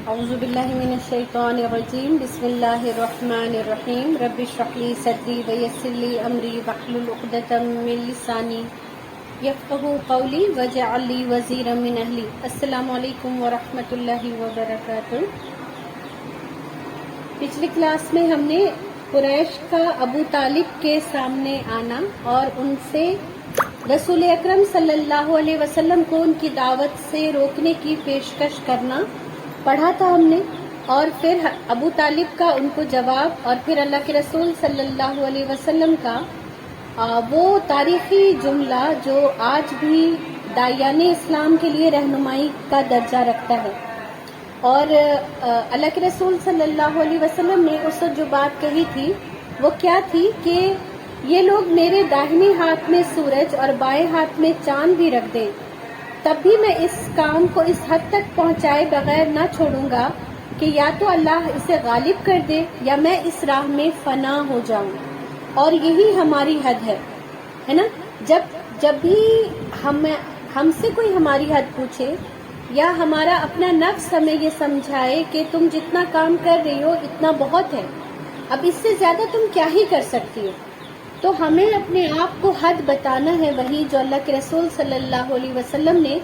اعوذ باللہ من الشیطان الرجیم بسم اللہ الرحمن الرحیم رب اشرح لی صدری ویسر لی امری واحلل عقدۃ من لسانی یفقہوا قولی واجعل لی وزیرا من اہلی۔ السلام علیکم ورحمۃ اللہ وبرکاتہ۔ پچھلی کلاس میں ہم نے قریش کا ابو طالب کے سامنے آنا اور ان سے رسول اکرم صلی اللہ علیہ وسلم کو ان کی دعوت سے روکنے کی پیشکش کرنا پڑھا تھا ہم نے، اور پھر ابو طالب کا ان کو جواب، اور پھر اللہ کے رسول صلی اللہ علیہ وسلم کا وہ تاریخی جملہ جو آج بھی داعیان اسلام کے لیے رہنمائی کا درجہ رکھتا ہے۔ اور اللہ کے رسول صلی اللہ علیہ وسلم نے اس وقت جو بات کہی تھی وہ کیا تھی کہ یہ لوگ میرے داہنے ہاتھ میں سورج اور بائیں ہاتھ میں چاند بھی رکھ دیں تب بھی میں اس کام کو اس حد تک پہنچائے بغیر نہ چھوڑوں گا کہ یا تو اللہ اسے غالب کر دے یا میں اس راہ میں فنا ہو جاؤں، اور یہی ہماری حد ہے نا۔ جب بھی ہم سے کوئی ہماری حد پوچھے یا ہمارا اپنا نفس ہمیں یہ سمجھائے کہ تم جتنا کام کر رہی ہو اتنا بہت ہے، اب اس سے زیادہ تم کیا ہی کر سکتی ہو، تو ہمیں اپنے آپ کو حد بتانا ہے، وہی جو اللہ کے رسول صلی اللہ علیہ وسلم نے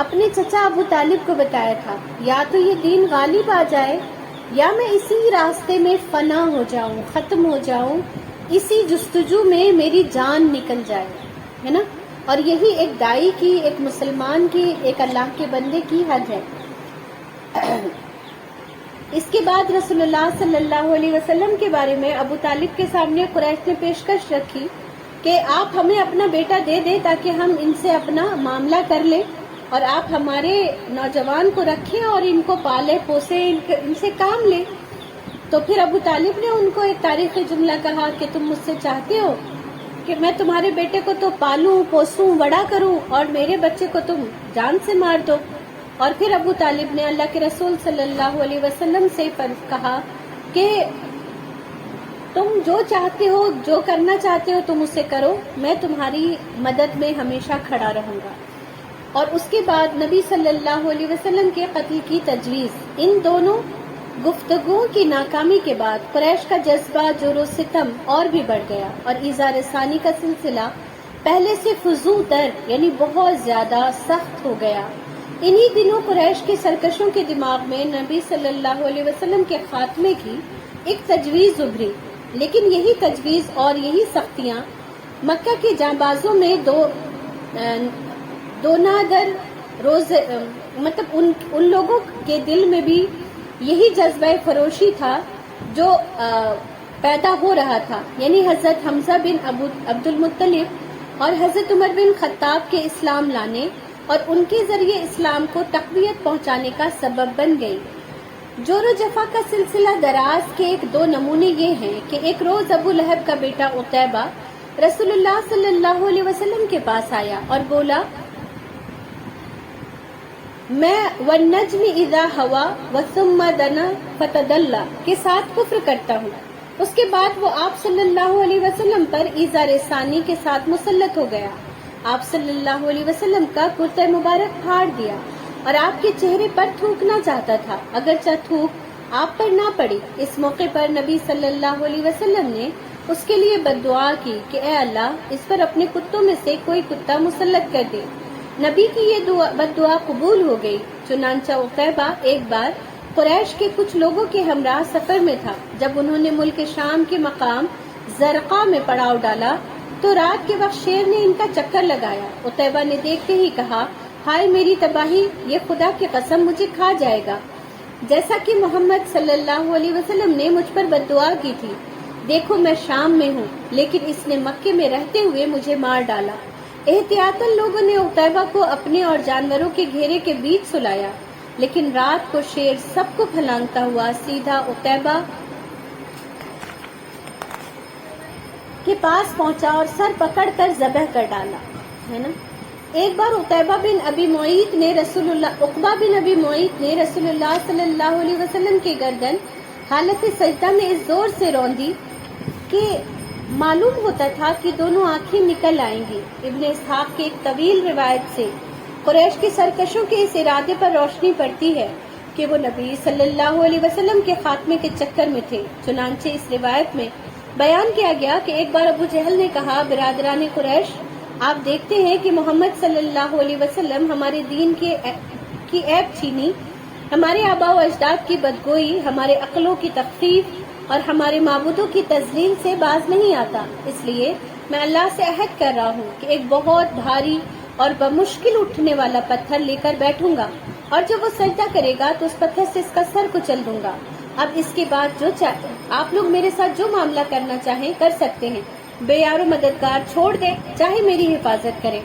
اپنے چچا ابو طالب کو بتایا تھا، یا تو یہ دین غالب آ جائے یا میں اسی راستے میں فنا ہو جاؤں، ختم ہو جاؤں، اسی جستجو میں میری جان نکل جائے، ہے نا۔ اور یہی ایک داعی کی، ایک مسلمان کی، ایک اللہ کے بندے کی حد ہے۔ اس کے بعد رسول اللہ صلی اللہ علیہ وسلم کے بارے میں ابو طالب کے سامنے قریش نے پیشکش رکھی کہ آپ ہمیں اپنا بیٹا دے دیں تاکہ ہم ان سے اپنا معاملہ کر لیں، اور آپ ہمارے نوجوان کو رکھیں اور ان کو پالے پوسے، ان سے کام لیں۔ تو پھر ابو طالب نے ان کو ایک تاریخی جملہ کہا کہ تم مجھ سے چاہتے ہو کہ میں تمہارے بیٹے کو تو پالوں پوسوں بڑا کروں اور میرے بچے کو تم جان سے مار دو۔ اور پھر ابو طالب نے اللہ کے رسول صلی اللہ علیہ وسلم سے کہا کہ تم جو چاہتے ہو، جو کرنا چاہتے ہو تم اسے کرو، میں تمہاری مدد میں ہمیشہ کھڑا رہوں گا۔ اور اس کے بعد نبی صلی اللہ علیہ وسلم کے قتل کی تجویز، ان دونوں گفتگوؤں کی ناکامی کے بعد قریش کا جذبہ جور و ستم اور بھی بڑھ گیا، اور ایذار ثانی کا سلسلہ پہلے سے فزوں تر یعنی بہت زیادہ سخت ہو گیا۔ انہی دنوں قریش کے سرکشوں کے دماغ میں نبی صلی اللہ علیہ وسلم کے خاتمے کی ایک تجویز ابھری، لیکن یہی تجویز اور یہی سختیاں مکہ کے جانبازوں میں دو نادر روز مطلب ان لوگوں کے دل میں بھی یہی جذبہ فروشی تھا جو پیدا ہو رہا تھا، یعنی حضرت حمزہ بن عبد المطلب اور حضرت عمر بن خطاب کے اسلام لانے اور ان کے ذریعے اسلام کو تقویت پہنچانے کا سبب بن گئی۔ جور و جفا کا سلسلہ دراز کے ایک دو نمونے یہ ہیں کہ ایک روز ابو لہب کا بیٹا عتیبہ رسول اللہ صلی اللہ علیہ وسلم کے پاس آیا اور بولا، میں والنجم اذا ہوا وثم دنا فتدلى کے ساتھ کفر کرتا ہوں۔ اس کے بعد وہ آپ صلی اللہ علیہ وسلم پر ایذار ثانی کے ساتھ مسلط ہو گیا۔ آپ صلی اللہ علیہ وسلم کا کرتہ مبارک پھاڑ دیا اور آپ کے چہرے پر تھوکنا چاہتا تھا، اگرچہ تھوک آپ پر نہ پڑی۔ اس موقع پر نبی صلی اللہ علیہ وسلم نے اس کے لیے بد دعا کی کہ اے اللہ، اس پر اپنے کتوں میں سے کوئی کتا مسلط کر دے۔ نبی کی یہ بد دعا قبول ہو گئی، چنانچہ عتیبہ ایک بار قریش کے کچھ لوگوں کے ہمراہ سفر میں تھا۔ جب انہوں نے ملک شام کے مقام زرقا میں پڑاؤ ڈالا تو رات کے وقت شیر نے ان کا چکر لگایا۔ عتیبہ نے دیکھتے ہی کہا، ہائے میری تباہی، یہ خدا کی قسم مجھے کھا جائے گا، جیسا کہ محمد صلی اللہ علیہ وسلم نے مجھ پر بد دعا کی تھی۔ دیکھو میں شام میں ہوں، لیکن اس نے مکے میں رہتے ہوئے مجھے مار ڈالا۔ احتیاطاً لوگوں نے عتیبہ کو اپنے اور جانوروں کے گھیرے کے بیچ سلایا، لیکن رات کو شیر سب کو پھلانگتا ہوا سیدھا عتیبہ کے پاس پہنچا اور سر پکڑ کر ذبح کر ڈالا، ہے نا۔ ایک بار عقبہ بن ابی معیط نے رسول اللہ صلی اللہ علیہ وسلم کی گردن حالت سجدہ میں اس زور سے روندی کہ معلوم ہوتا تھا کہ دونوں آنکھیں نکل آئیں گی۔ ابن اسحاق کی ایک طویل روایت سے قریش کے سرکشوں کے اس ارادے پر روشنی پڑتی ہے کہ وہ نبی صلی اللہ علیہ وسلم کے خاتمے کے چکر میں تھے۔ چنانچہ اس روایت میں بیان کیا گیا کہ ایک بار ابو جہل نے کہا، برادران قریش، آپ دیکھتے ہیں کہ محمد صلی اللہ علیہ وسلم ہمارے دین کی عیب چھینی، ہمارے آباء و اجداد کی بدگوئی، ہمارے عقلوں کی تخفیف اور ہمارے معبودوں کی تذلیل سے باز نہیں آتا۔ اس لیے میں اللہ سے عہد کر رہا ہوں کہ ایک بہت بھاری اور بمشکل اٹھنے والا پتھر لے کر بیٹھوں گا، اور جب وہ سجدہ کرے گا تو اس پتھر سے اس کا سر کچل دوں گا۔ اب اس کے بعد آپ لوگ میرے ساتھ جو معاملہ کرنا چاہیں کر سکتے ہیں، بے یار و مددگار چھوڑ دیں، چاہے میری حفاظت کریں،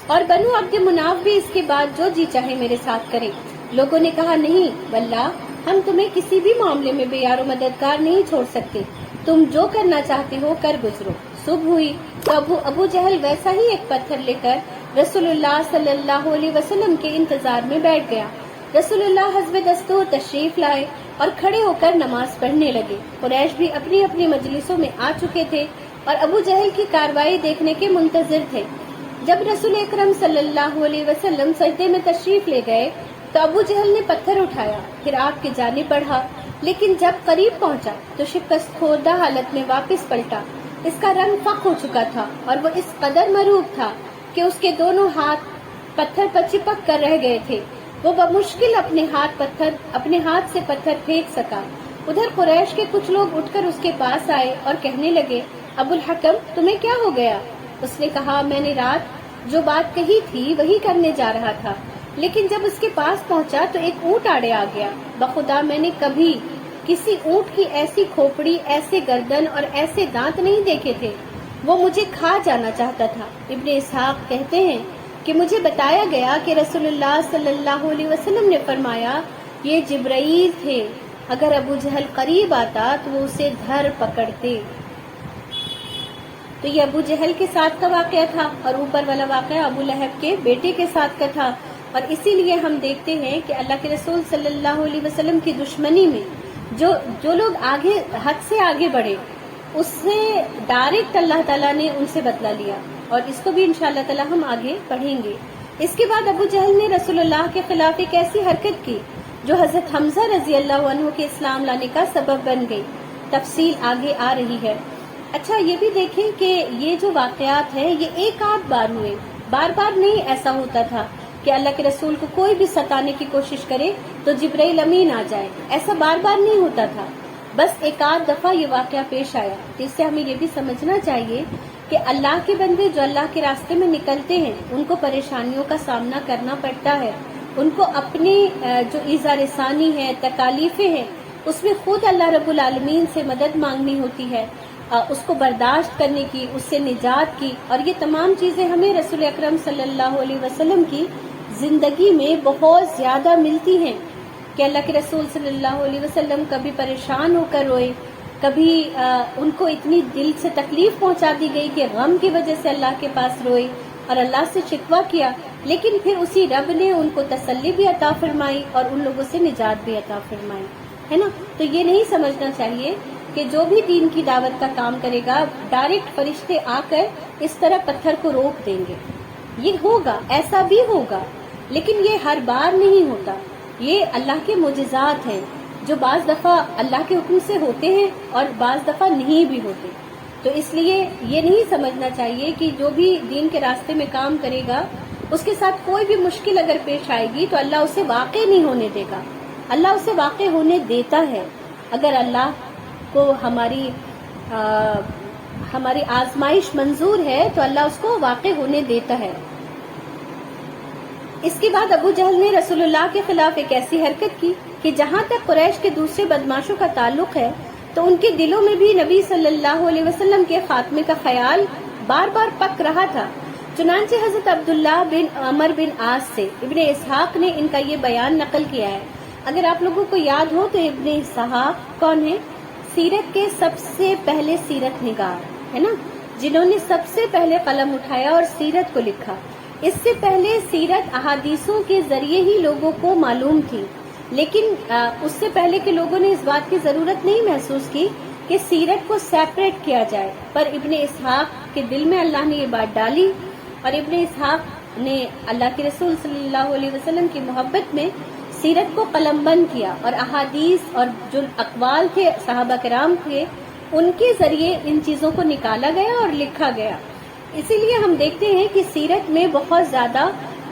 اور بنو عبد مناف بھی اس کے بعد جو جی چاہے میرے ساتھ کریں۔ لوگوں نے کہا، نہیں واللہ، ہم تمہیں کسی بھی معاملے میں بے یار و مددگار نہیں چھوڑ سکتے، تم جو کرنا چاہتے ہو کر گزرو۔ صبح ہوئی تو ابو جہل ویسا ہی ایک پتھر لے کر رسول اللہ صلی اللہ علیہ وسلم کے انتظار میں بیٹھ گیا۔ رسول اللہ حسب دستور تشریف لائے اور کھڑے ہو کر نماز پڑھنے لگے۔ قریش بھی اپنی اپنی مجلسوں میں آ چکے تھے اور ابو جہل کی کارروائی دیکھنے کے منتظر تھے۔ جب رسول اکرم صلی اللہ علیہ وسلم سجدے میں تشریف لے گئے تو ابو جہل نے پتھر اٹھایا، پھر آپ کی جانب بڑھا، لیکن جب قریب پہنچا تو شکست خوردہ حالت میں واپس پلٹا۔ اس کا رنگ فق ہو چکا تھا اور وہ اس قدر مرعوب تھا کہ اس کے دونوں ہاتھ پتھر پر چپک کر رہ گئے تھے۔ وہ بمشکل اپنے ہاتھ سے پتھر پھینک سکا۔ ادھر قریش کے کچھ لوگ اٹھ کر اس کے پاس آئے اور کہنے لگے، ابو الحکم، تمہیں کیا ہو گیا؟ اس نے کہا، میں نے رات جو بات کہی تھی وہی کرنے جا رہا تھا، لیکن جب اس کے پاس پہنچا تو ایک اونٹ آڑے آ گیا۔ بخدا میں نے کبھی کسی اونٹ کی ایسی کھوپڑی، ایسے گردن اور ایسے دانت نہیں دیکھے تھے، وہ مجھے کھا جانا چاہتا تھا۔ ابن اسحاق کہتے ہیں کہ مجھے بتایا گیا کہ رسول اللہ صلی اللہ علیہ وسلم نے فرمایا، یہ جبرائیل تھے، اگر ابو جہل قریب آتا تو وہ اسے دھر پکڑتے۔ تو یہ ابو جہل کے ساتھ کا واقعہ تھا، اور اوپر والا واقعہ ابو لہب کے بیٹے کے ساتھ کا تھا۔ اور اسی لیے ہم دیکھتے ہیں کہ اللہ کے رسول صلی اللہ علیہ وسلم کی دشمنی میں جو لوگ آگے حد سے آگے بڑھے، اس سے ڈائریکٹ اللہ تعالیٰ نے ان سے بدلہ لیا، اور اس کو بھی انشاءاللہ تعالیٰ ہم آگے پڑھیں گے۔ اس کے بعد ابو جہل نے رسول اللہ کے خلاف ایک ایسی حرکت کی جو حضرت حمزہ رضی اللہ عنہ کے اسلام لانے کا سبب بن گئی۔ تفصیل آگے آ رہی ہے۔ اچھا، یہ بھی دیکھیں کہ یہ جو واقعات ہیں یہ ایک آدھ بار ہوئے، بار بار نہیں ایسا ہوتا تھا کہ اللہ کے رسول کو کوئی بھی ستانے کی کوشش کرے تو جبرائیل امین آ جائے، ایسا بار بار نہیں ہوتا تھا، بس ایک آدھ دفعہ یہ واقعہ پیش آیا۔ اس سے ہمیں یہ بھی سمجھنا چاہیے کہ اللہ کے بندے جو اللہ کے راستے میں نکلتے ہیں ان کو پریشانیوں کا سامنا کرنا پڑتا ہے، ان کو اپنی جو ایذا رسانی ہے، تکالیفیں ہیں، اس میں خود اللہ رب العالمین سے مدد مانگنی ہوتی ہے، اس کو برداشت کرنے کی، اس سے نجات کی، اور یہ تمام چیزیں ہمیں رسول اکرم صلی اللہ علیہ وسلم کی زندگی میں بہت زیادہ ملتی ہیں کہ اللہ کے رسول صلی اللہ علیہ وسلم کبھی پریشان ہو کر روئے، کبھی ان کو اتنی دل سے تکلیف پہنچا دی گئی کہ غم کی وجہ سے اللہ کے پاس روئے اور اللہ سے شکوہ کیا، لیکن پھر اسی رب نے ان کو تسلی بھی عطا فرمائی اور ان لوگوں سے نجات بھی عطا فرمائی، ہے نا۔ تو یہ نہیں سمجھنا چاہیے کہ جو بھی دین کی دعوت کا کام کرے گا ڈائریکٹ فرشتے آ کر اس طرح پتھر کو روک دیں گے۔ یہ ہوگا، ایسا بھی ہوگا، لیکن یہ ہر بار نہیں ہوتا۔ یہ اللہ کے معجزات ہیں جو بعض دفعہ اللہ کے حکم سے ہوتے ہیں اور بعض دفعہ نہیں بھی ہوتے۔ تو اس لیے یہ نہیں سمجھنا چاہیے کہ جو بھی دین کے راستے میں کام کرے گا اس کے ساتھ کوئی بھی مشکل اگر پیش آئے گی تو اللہ اسے واقع نہیں ہونے دے گا، اللہ اسے واقع ہونے دیتا ہے۔ اگر اللہ کو ہماری آزمائش منظور ہے تو اللہ اس کو واقع ہونے دیتا ہے۔ اس کے بعد ابو جہل نے رسول اللہ کے خلاف ایک ایسی حرکت کی کہ جہاں تک قریش کے دوسرے بدماشوں کا تعلق ہے تو ان کے دلوں میں بھی نبی صلی اللہ علیہ وسلم کے خاتمے کا خیال بار بار پک رہا تھا۔ چنانچہ حضرت عبداللہ بن عمر بن عاص سے ابن اسحاق نے ان کا یہ بیان نقل کیا ہے۔ اگر آپ لوگوں کو یاد ہو تو ابن اسحاق کون ہے؟ سیرت کے سب سے پہلے سیرت نگار ہے نا، جنہوں نے سب سے پہلے قلم اٹھایا اور سیرت کو لکھا۔ اس سے پہلے سیرت احادیثوں کے ذریعے ہی لوگوں کو معلوم تھی، لیکن اس سے پہلے کے لوگوں نے اس بات کی ضرورت نہیں محسوس کی کہ سیرت کو سیپریٹ کیا جائے، پر ابن اسحاق کے دل میں اللہ نے یہ بات ڈالی اور ابن اسحاق نے اللہ کے رسول صلی اللہ علیہ وسلم کی محبت میں سیرت کو قلم بند کیا اور احادیث اور جو اقوال تھے صحابہ کرام کے ان کے ذریعے ان چیزوں کو نکالا گیا اور لکھا گیا. اسی لیے ہم دیکھتے ہیں کہ سیرت میں بہت زیادہ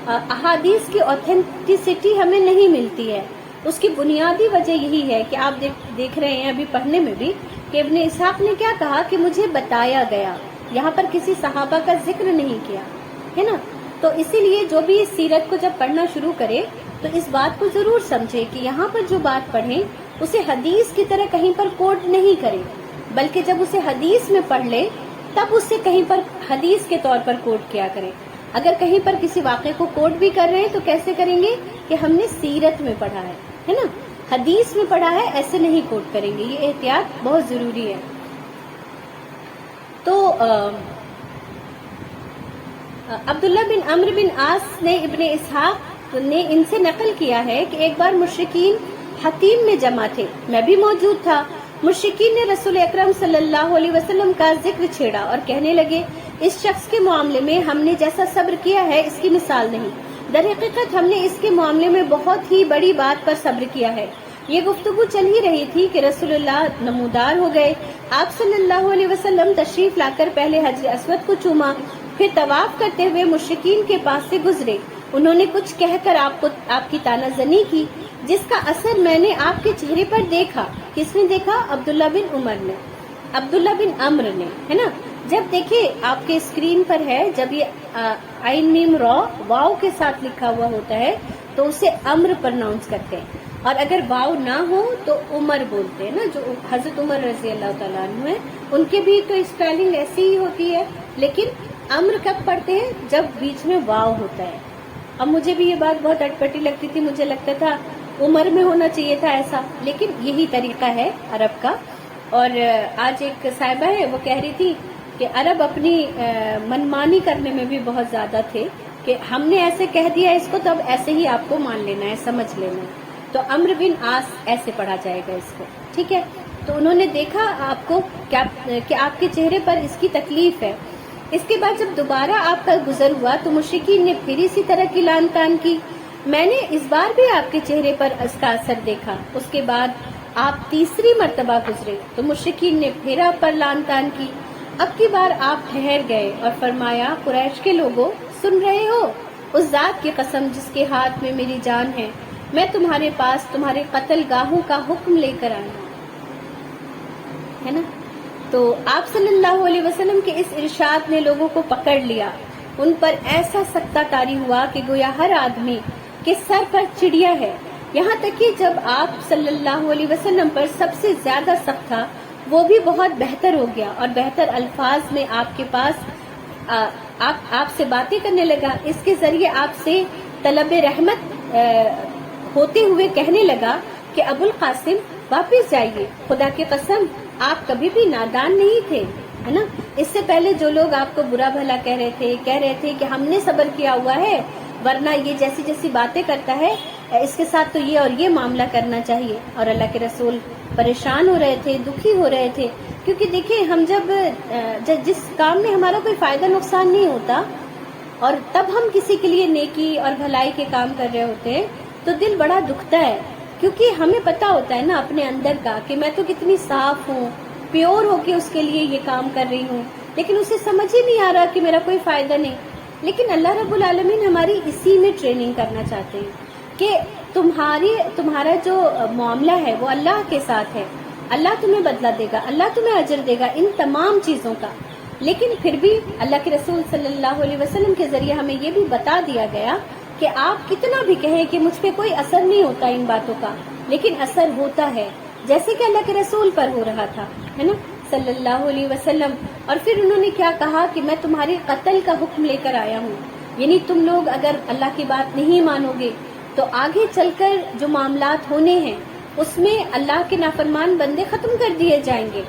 احادیث کی اوتھینٹسٹی ہمیں نہیں ملتی ہے. اس کی بنیادی وجہ یہی ہے کہ آپ دیکھ رہے ہیں ابھی پڑھنے میں بھی کہ ابن اسحاق نے کیا کہا کہ مجھے بتایا گیا. یہاں پر کسی صحابہ کا ذکر نہیں کیا ہے نا. تو اسی لیے جو بھی اس سیرت کو جب پڑھنا شروع کرے تو اس بات کو ضرور سمجھے کہ یہاں پر جو بات پڑھیں اسے حدیث کی طرح کہیں پر کوٹ نہیں کرے، بلکہ جب اسے حدیث میں پڑھ لے تب اسے کہیں پر حدیث کے طور پر کوٹ کیا کرے. اگر کہیں پر کسی واقعے کو کوٹ بھی کر رہے ہیں تو کیسے کریں گے کہ ہم نے سیرت میں پڑھا ہے نا، حدیث میں پڑھا ہے، ایسے نہیں کوٹ کریں گے. یہ احتیاط بہت ضروری ہے. تو عبداللہ بن عمرو بن عاص نے ابن اسحاق نے ان سے نقل کیا ہے کہ ایک بار مشرکین حتیم میں جمع تھے، میں بھی موجود تھا. مشرکین نے رسول اکرم صلی اللہ علیہ وسلم کا ذکر چھیڑا اور کہنے لگے اس شخص کے معاملے میں ہم نے جیسا صبر کیا ہے اس کی مثال نہیں. در حقیقت ہم نے اس کے معاملے میں بہت ہی بڑی بات پر صبر کیا ہے. یہ گفتگو چل ہی رہی تھی کہ رسول اللہ نمودار ہو گئے. آپ صلی اللہ علیہ وسلم تشریف لا کر پہلے حجر اسود کو چوما، پھر طواف کرتے ہوئے مشرکین کے پاس سے گزرے. انہوں نے کچھ کہہ کر آپ کی طعنہ زنی کی جس کا اثر میں نے آپ کے چہرے پر دیکھا. کس نے دیکھا؟ عبداللہ بن عمر نے ہے نا. جب دیکھیں آپ کے اسکرین پر ہے، جب یہ عین میم را واو کے ساتھ لکھا ہوا ہوتا ہے تو اسے امر پرناؤنس کرتے ہیں، اور اگر واو نہ ہو تو عمر بولتے ہیں نا. جو حضرت عمر رضی اللہ تعالیٰ عنہ ہیں ان کے بھی تو اسپیلنگ ایسی ہی ہوتی ہے، لیکن امر کب پڑھتے ہیں؟ جب بیچ میں واو ہوتا ہے. اب مجھے بھی یہ بات بہت اٹپٹی لگتی تھی، مجھے لگتا تھا عمر میں ہونا چاہیے تھا ایسا، لیکن یہی طریقہ ہے عرب کا. اور آج ایک صاحبہ ہے وہ کہہ رہی تھی کہ عرب اپنی منمانی کرنے میں بھی بہت زیادہ تھے کہ ہم نے ایسے کہہ دیا اس کو تو اب ایسے ہی آپ کو مان لینا ہے، سمجھ لینا ہے. تو عمر بن عاص ایسے پڑھا جائے گا اس کو، ٹھیک ہے. تو انہوں نے دیکھا آپ کو کہ آپ کے چہرے پر اس کی تکلیف ہے. اس کے بعد جب دوبارہ آپ کا گزر ہوا تو مشرکین نے پھر اسی طرح کی لان تان کی. میں نے اس بار بھی آپ کے چہرے پر اس کا اثر دیکھا. اس کے بعد آپ تیسری مرتبہ گزرے تو مشرکین نے پھر آپ پر لان تان کی. اب کی بار آپ ٹھہر گئے اور فرمایا قریش کے لوگوں سن رہے ہو؟ اس ذات کی قسم جس کے ہاتھ میں میری جان ہے، میں تمہارے پاس تمہارے قتل گاہوں کا حکم لے کر آیا ہے نا. تو آپ صلی اللہ علیہ وسلم کے اس ارشاد نے لوگوں کو پکڑ لیا. ان پر ایسا سکتہ طاری ہوا کہ گویا ہر آدمی کے سر پر چڑیا ہے. یہاں تک کہ جب آپ صلی اللہ علیہ وسلم پر سب سے زیادہ سخت تھا وہ بھی بہت بہتر ہو گیا اور بہتر الفاظ میں آپ کے پاس آپ سے باتیں کرنے لگا. اس کے ذریعے آپ سے طلب رحمت ہوتے ہوئے کہنے لگا کہ ابو القاسم واپس جائیے، خدا کی قسم آپ کبھی بھی نادان نہیں تھے ہے نا. اس سے پہلے جو لوگ آپ کو برا بھلا کہہ رہے تھے کہ ہم نے صبر کیا ہوا ہے، ورنہ یہ جیسی جیسی باتیں کرتا ہے اس کے ساتھ تو یہ اور یہ معاملہ کرنا چاہیے. اور اللہ کے رسول پریشان ہو رہے تھے، دکھی ہو رہے تھے، کیونکہ دیکھیں ہم جب جس کام میں ہمارا کوئی فائدہ نقصان نہیں ہوتا اور تب ہم کسی کے لیے نیکی اور بھلائی کے کام کر رہے ہوتے ہیں تو دل بڑا دکھتا ہے، کیونکہ ہمیں پتا ہوتا ہے نا اپنے اندر کا کہ میں تو کتنی صاف ہوں، پیور ہو کے اس کے لیے یہ کام کر رہی ہوں، لیکن اسے سمجھ ہی نہیں آ رہا کہ میرا کوئی فائدہ نہیں. لیکن اللہ رب العالمین ہماری اسی میں ٹریننگ کرنا چاہتے ہیں کہ تمہارا جو معاملہ ہے وہ اللہ کے ساتھ ہے، اللہ تمہیں بدلہ دے گا، اللہ تمہیں اجر دے گا ان تمام چیزوں کا. لیکن پھر بھی اللہ کے رسول صلی اللہ علیہ وسلم کے ذریعے ہمیں یہ بھی بتا دیا گیا کہ آپ کتنا بھی کہیں کہ مجھ پہ کوئی اثر نہیں ہوتا ان باتوں کا، لیکن اثر ہوتا ہے، جیسے کہ اللہ کے رسول پر ہو رہا تھا ہے نا صلی اللہ علیہ وسلم. اور پھر انہوں نے کیا کہا کہ میں تمہارے قتل کا حکم لے کر آیا ہوں، یعنی تم لوگ اگر اللہ کی بات نہیں مانو گے تو آگے چل کر جو معاملات ہونے ہیں اس میں اللہ کے نافرمان بندے ختم کر دیے جائیں گے.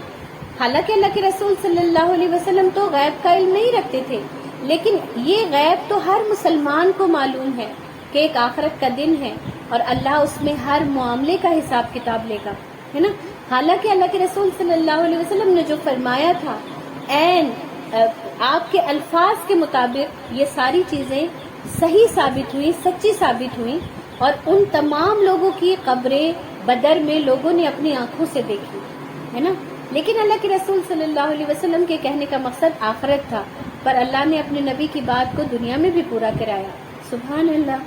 حالانکہ اللہ کے رسول صلی اللہ علیہ وسلم تو غیب کا علم نہیں رکھتے تھے، لیکن یہ غیب تو ہر مسلمان کو معلوم ہے کہ ایک آخرت کا دن ہے اور اللہ اس میں ہر معاملے کا حساب کتاب لے گا ہے نا. حالانکہ اللہ کے رسول صلی اللہ علیہ وسلم نے جو فرمایا تھا عین آپ کے الفاظ کے مطابق یہ ساری چیزیں صحیح ثابت ہوئی، سچی ثابت ہوئی. اور ان تمام لوگوں کی قبریں بدر میں لوگوں نے اپنی آنکھوں سے دیکھی ہے نا، لیکن اللہ کے رسول صلی اللہ علیہ وسلم کے کہنے کا مقصد آخرت تھا، پر اللہ نے اپنے نبی کی بات کو دنیا میں بھی پورا کرایا، سبحان اللہ۔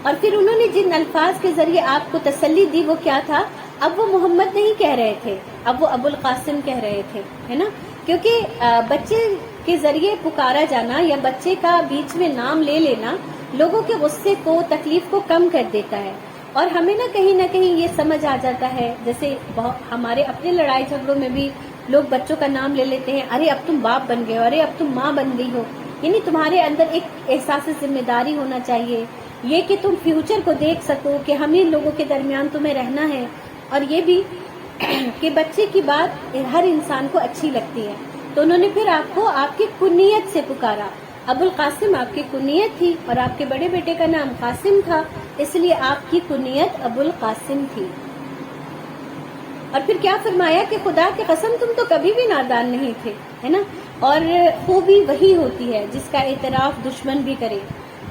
اور پھر انہوں نے جن الفاظ کے ذریعے آپ کو تسلی دی وہ کیا تھا؟ اب وہ محمد نہیں کہہ رہے تھے، اب وہ ابو القاسم کہہ رہے تھے، ہے نا، کیونکہ بچے کے ذریعے پکارا جانا یا بچے کا بیچ میں نام لے لینا لوگوں کے غصے کو، تکلیف کو کم کر دیتا ہے، اور ہمیں نہ کہیں یہ سمجھ آ جاتا ہے، جیسے ہمارے اپنے لڑائی جھگڑوں میں بھی لوگ بچوں کا نام لے لیتے ہیں، ارے اب تم باپ بن گئے ہو، ارے اب تم ماں بن گئی ہو، یعنی تمہارے اندر ایک احساس ذمہ داری ہونا چاہیے، یہ کہ تم فیوچر کو دیکھ سکو کہ ہم ہی لوگوں کے درمیان تمہیں رہنا ہے، اور یہ بھی کہ بچے کی بات ہر انسان کو اچھی لگتی ہے، تو انہوں نے پھر آپ کو آپ کی کنیت سے پکارا۔ ابو القاسم آپ کی کنیت تھی اور آپ کے بڑے بیٹے کا نام قاسم تھا، اس لیے آپ کی کنیت ابو القاسم تھی۔ اور پھر کیا فرمایا کہ خدا کی قسم تم تو کبھی بھی نادان نہیں تھے، ہے نا، اور خوبی وہی ہوتی ہے جس کا اعتراف دشمن بھی کرے،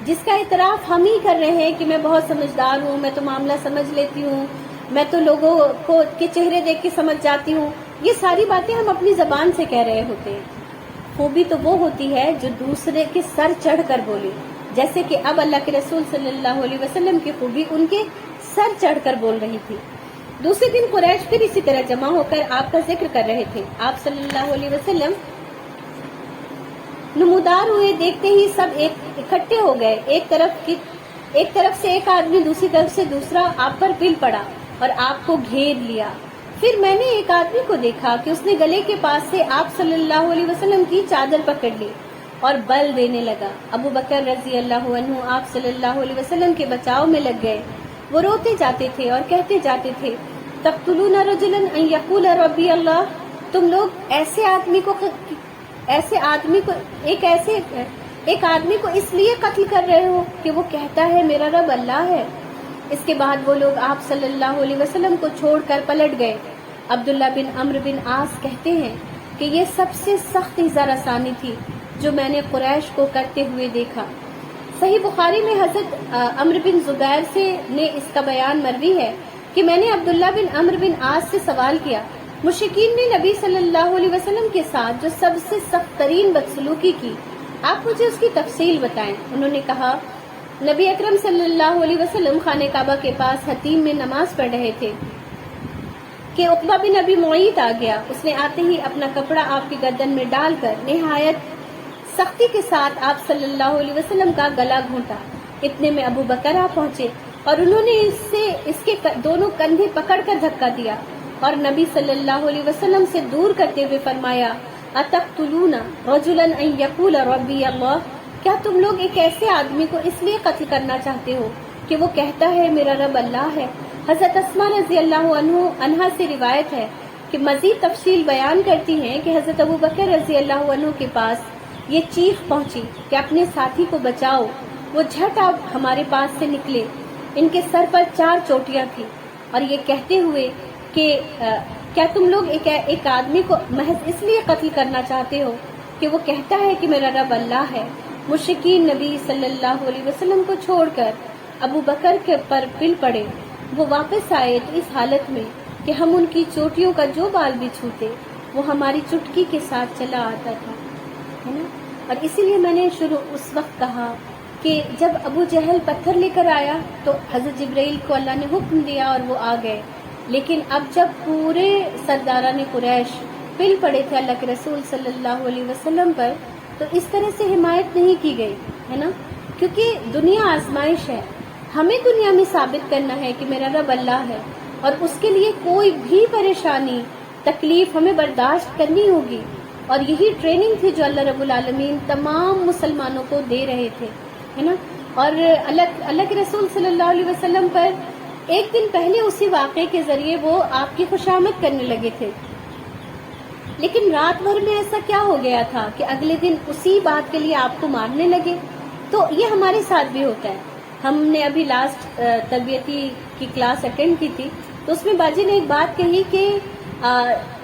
جس کا اعتراف ہم ہی کر رہے ہیں کہ میں بہت سمجھدار ہوں، میں تو معاملہ سمجھ لیتی ہوں، میں تو لوگوں کو کے چہرے دیکھ کے سمجھ جاتی ہوں، یہ ساری باتیں ہم اپنی زبان سے کہہ رہے ہوتے ہیں۔ خوبی تو وہ ہوتی ہے جو دوسرے کے سر چڑھ کر بولے، جیسے کہ اب اللہ کے رسول صلی اللہ علیہ وسلم کی خوبی ان کے سر چڑھ کر بول رہی تھی۔ دوسرے دن قریش پھر اسی طرح جمع ہو کر آپ کا ذکر کر رہے تھے، آپ صلی اللہ علیہ وسلم نمودار ہوئے، دیکھتے ہی سب اکٹھے ہو گئے، ایک طرف سے ایک آدمی، دوسری طرف سے دوسرا آپ پر پل پڑا اور آپ کو گھیر لیا۔ پھر میں نے ایک آدمی کو دیکھا کہ اس نے گلے کے پاس سے آپ صلی اللہ علیہ وسلم کی چادر پکڑ لی اور بل دینے لگا۔ ابو بکر رضی اللہ عنہ آپ صلی اللہ علیہ وسلم کے بچاؤ میں لگ گئے، وہ روتے جاتے تھے اور کہتے جاتے تھے، تقتلون رجلا ان یقول ربی اللہ، تم لوگ ایک آدمی کو اس لیے قتل کر رہے ہو کہ وہ کہتا ہے میرا رب اللہ ہے۔ اس کے بعد وہ لوگ آپ صلی اللہ علیہ وسلم کو چھوڑ کر پلٹ گئے۔ عبداللہ بن عمرو بن عاص کہتے ہیں کہ یہ سب سے سخت اظہار ثانی تھی جو میں نے قریش کو کرتے ہوئے دیکھا۔ صحیح بخاری میں حضرت عمرو بن زبیر سے نے اس کا بیان مروی ہے کہ میں نے عبداللہ بن عمرو بن عاص سے سوال کیا، مشرکین نے نبی صلی اللہ علیہ وسلم کے ساتھ جو سب سے سخت ترین بدسلوکی کی، آپ مجھے اس کی تفصیل بتائیں۔ انہوں نے کہا، نبی اکرم صلی اللہ علیہ وسلم خانہ کعبہ کے پاس حتیم میں نماز پڑھ رہے تھے کہ عقبہ بن ابی معیط آ گیا۔ اس نے آتے ہی اپنا کپڑا آپ کی گردن میں ڈال کر نہایت سختی کے ساتھ آپ صلی اللہ علیہ وسلم کا گلا گھونٹا۔ اتنے میں ابو بکر آ پہنچے اور انہوں نے اس کے دونوں کندھے پکڑ کر دھکا دیا اور نبی صلی اللہ علیہ وسلم سے دور کرتے ہوئے فرمایا، اتقتلون رجلا ان یقول ربی اللہ، کیا تم لوگ ایک ایسے آدمی کو اس لیے قتل کرنا چاہتے ہو کہ وہ کہتا ہے میرا رب اللہ ہے؟ حضرت اسماء رضی اللہ عنہا سے روایت ہے کہ مزید تفصیل بیان کرتی ہیں کہ حضرت ابو بکر رضی اللہ عنہ کے پاس یہ چیخ پہنچی کہ اپنے ساتھی کو بچاؤ۔ وہ جھٹ اب ہمارے پاس سے نکلے، ان کے سر پر 4 چوٹیاں تھیں، اور یہ کہتے ہوئے کہ کیا تم لوگ ایک آدمی کو محض اس لیے قتل کرنا چاہتے ہو کہ وہ کہتا ہے کہ میرا رب اللہ ہے؟ مشرکین نبی صلی اللہ علیہ وسلم کو چھوڑ کر ابو بکر کے پر پل پڑے۔ وہ واپس آئے تو اس حالت میں کہ ہم ان کی چوٹیوں کا جو بال بھی چھوتے وہ ہماری چٹکی کے ساتھ چلا آتا تھا، ہے نا۔ اور اسی لیے میں نے شروع اس وقت کہا کہ جب ابو جہل پتھر لے کر آیا تو حضرت جبرائیل کو اللہ نے حکم دیا اور وہ آ گئے، لیکن اب جب پورے سرداران قریش پل پڑے تھے اللہ کے رسول صلی اللہ علیہ وسلم پر، تو اس طرح سے حمایت نہیں کی گئی، ہے نا، کیونکہ دنیا آزمائش ہے، ہمیں دنیا میں ثابت کرنا ہے کہ میرا رب اللہ ہے، اور اس کے لیے کوئی بھی پریشانی تکلیف ہمیں برداشت کرنی ہوگی، اور یہی ٹریننگ تھی جو اللہ رب العالمین تمام مسلمانوں کو دے رہے تھے، ہے نا۔ اور اللہ کے رسول صلی اللہ علیہ وسلم پر ایک دن پہلے اسی واقعے کے ذریعے وہ آپ کی خوشامد کرنے لگے تھے، لیکن رات بھر میں ایسا کیا ہو گیا تھا کہ اگلے دن اسی بات کے لیے آپ کو مارنے لگے۔ تو یہ ہمارے ساتھ بھی ہوتا ہے۔ ہم نے ابھی لاسٹ تربیتی کی کلاس اٹینڈ کی تھی، تو اس میں باجی نے ایک بات کہی کہ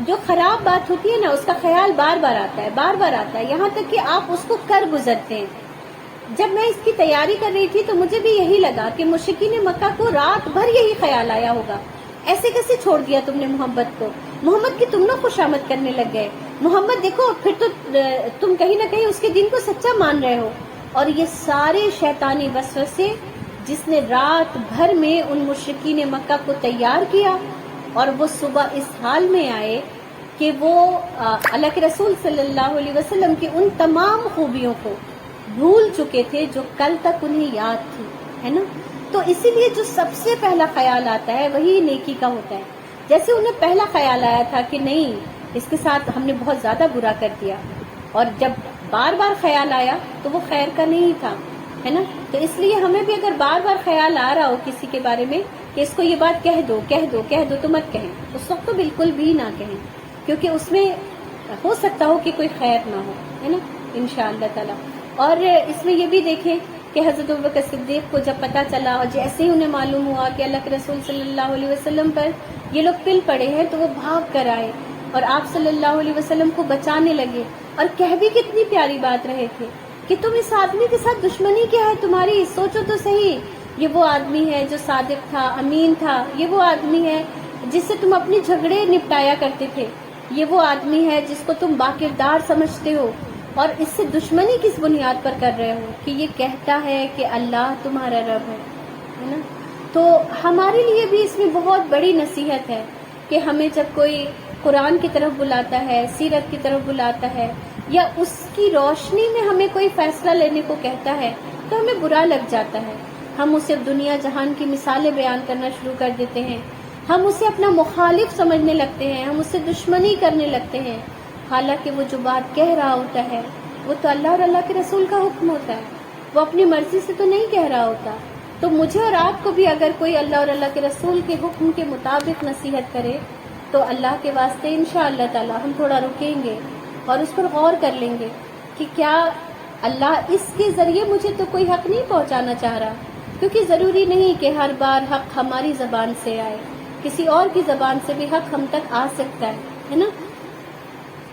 جو خراب بات ہوتی ہے نا، اس کا خیال بار بار آتا ہے، یہاں تک کہ آپ اس کو کر گزرتے ہیں۔ جب میں اس کی تیاری کر رہی تھی تو مجھے بھی یہی لگا کہ مشرکین مکہ کو رات بھر یہی خیال آیا ہوگا، ایسے کیسے چھوڑ دیا تم نے محمد کو، محمد کی تم نہ خوشامد کرنے لگ گئے، محمد دیکھو پھر تو تم کہیں نہ کہیں اس کے دین کو سچا مان رہے ہو۔ اور یہ سارے شیطانی وسوسے جس نے رات بھر میں ان مشرکین مکہ کو تیار کیا، اور وہ صبح اس حال میں آئے کہ وہ اللہ کے رسول صلی اللہ علیہ وسلم کی ان تمام خوبیوں کو بھول چکے تھے جو کل تک انہیں یاد تھی، ہے نا۔ تو اسی لیے جو سب سے پہلا خیال آتا ہے وہی نیکی کا ہوتا ہے۔ جیسے انہیں پہلا خیال آیا تھا کہ نہیں، اس کے ساتھ ہم نے بہت زیادہ برا کر دیا، اور جب بار بار خیال آیا تو وہ خیر کا نہیں تھا، ہے نا۔ تو اس لیے ہمیں بھی اگر بار بار خیال آ رہا ہو کسی کے بارے میں کہ اس کو یہ بات کہہ دو کہہ دو کہہ دو، تو مت کہیں، اس وقت تو بالکل بھی نہ کہیں، کیونکہ اس میں ہو سکتا ہو کہ کوئی خیر نہ ہو، ہے نا، انشاءاللہ تعالی۔ اور اس میں یہ بھی دیکھیں کہ حضرت ابوبکر صدیق کو جب پتہ چلا اور جیسے ہی انہیں معلوم ہوا کہ اللہ کے رسول صلی اللہ علیہ وسلم پر یہ لوگ پل پڑے ہیں، تو وہ بھاگ کر آئے اور آپ صلی اللہ علیہ وسلم کو بچانے لگے، اور کہہ بھی کتنی پیاری بات رہے تھے کہ تم اس آدمی کے ساتھ دشمنی کیا ہے تمہاری، سوچو تو صحیح، یہ وہ آدمی ہے جو صادق تھا، امین تھا، یہ وہ آدمی ہے جس سے تم اپنے جھگڑے نپٹایا کرتے تھے، یہ وہ آدمی ہے جس کو تم باکردار سمجھتے ہو، اور اس سے دشمنی کس بنیاد پر کر رہے ہو کہ یہ کہتا ہے کہ اللہ تمہارا رب ہے نا۔ تو ہمارے لیے بھی اس میں بہت بڑی نصیحت ہے کہ ہمیں جب کوئی قرآن کی طرف بلاتا ہے، سیرت کی طرف بلاتا ہے، یا اس کی روشنی میں ہمیں کوئی فیصلہ لینے کو کہتا ہے تو ہمیں برا لگ جاتا ہے، ہم اسے دنیا جہان کی مثالیں بیان کرنا شروع کر دیتے ہیں، ہم اسے اپنا مخالف سمجھنے لگتے ہیں، ہم اس سے دشمنی کرنے لگتے ہیں، حالانکہ وہ جو بات کہہ رہا ہوتا ہے وہ تو اللہ اور اللہ کے رسول کا حکم ہوتا ہے، وہ اپنی مرضی سے تو نہیں کہہ رہا ہوتا۔ تو مجھے اور آپ کو بھی اگر کوئی اللہ اور اللہ کے رسول کے حکم کے مطابق نصیحت کرے تو اللہ کے واسطے انشاءاللہ تعالی ہم تھوڑا رکیں گے اور اس پر غور کر لیں گے کہ کیا اللہ اس کے ذریعے مجھے تو کوئی حق نہیں پہنچانا چاہ رہا، کیونکہ ضروری نہیں کہ ہر بار حق ہماری زبان سے آئے، کسی اور کی زبان سے بھی حق ہم تک آ سکتا ہے نا۔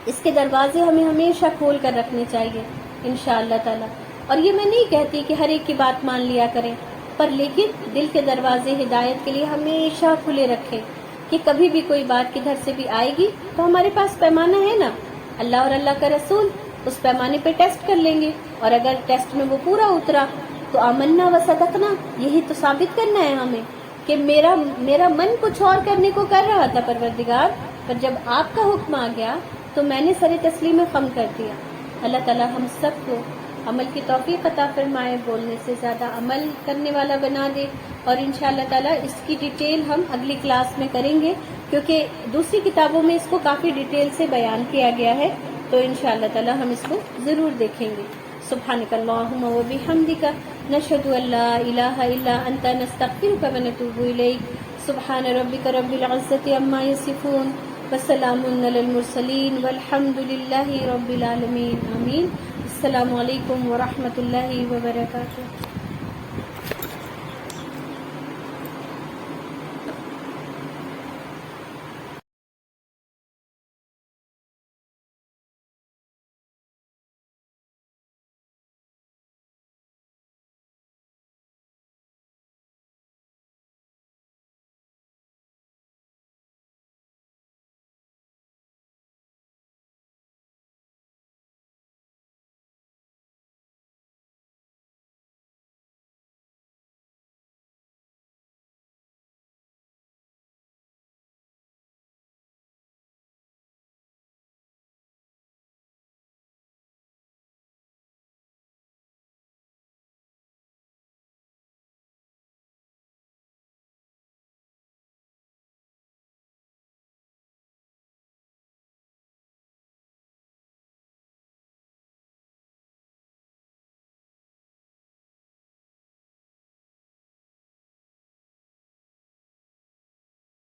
اس کے دروازے ہمیں ہمیشہ کھول کر رکھنے چاہیے انشاءاللہ تعالی۔ اور یہ میں نہیں کہتی کہ ہر ایک کی بات مان لیا کریں، پر لیکن دل کے دروازے ہدایت کے لیے ہمیشہ کھلے رکھیں کہ کبھی بھی کوئی بات کدھر سے بھی آئے گی تو ہمارے پاس پیمانہ ہے نا، اللہ اور اللہ کا رسول، اس پیمانے پہ ٹیسٹ کر لیں گے، اور اگر ٹیسٹ میں وہ پورا اترا تو آمنا و صدقنا، یہی تو ثابت کرنا ہے ہمیں کہ میرا من کچھ اور کرنے کو کر رہا تھا پروردگار، پر جب آپ کا حکم آ گیا تو میں نے سر تسلیم خم کر دیا۔ اللہ تعالی ہم سب کو عمل کی توفیق عطا فرمائے، بولنے سے زیادہ عمل کرنے والا بنا دے، اور انشاءاللہ تعالی اس کی ڈیٹیل ہم اگلی کلاس میں کریں گے، کیونکہ دوسری کتابوں میں اس کو کافی ڈیٹیل سے بیان کیا گیا ہے، تو انشاءاللہ تعالی ہم اس کو ضرور دیکھیں گے۔ سبحانک اللہم و بحمدک، نشہد ان لا الہ الا انت، نستغفرک و نتوب الیک۔ سبحان ربک رب العزت عما یصفون، وسلام علی المرسلین، والحمد للہ رب العالمین، آمین۔ السلام علیکم ورحمۃ اللہ وبرکاتہ۔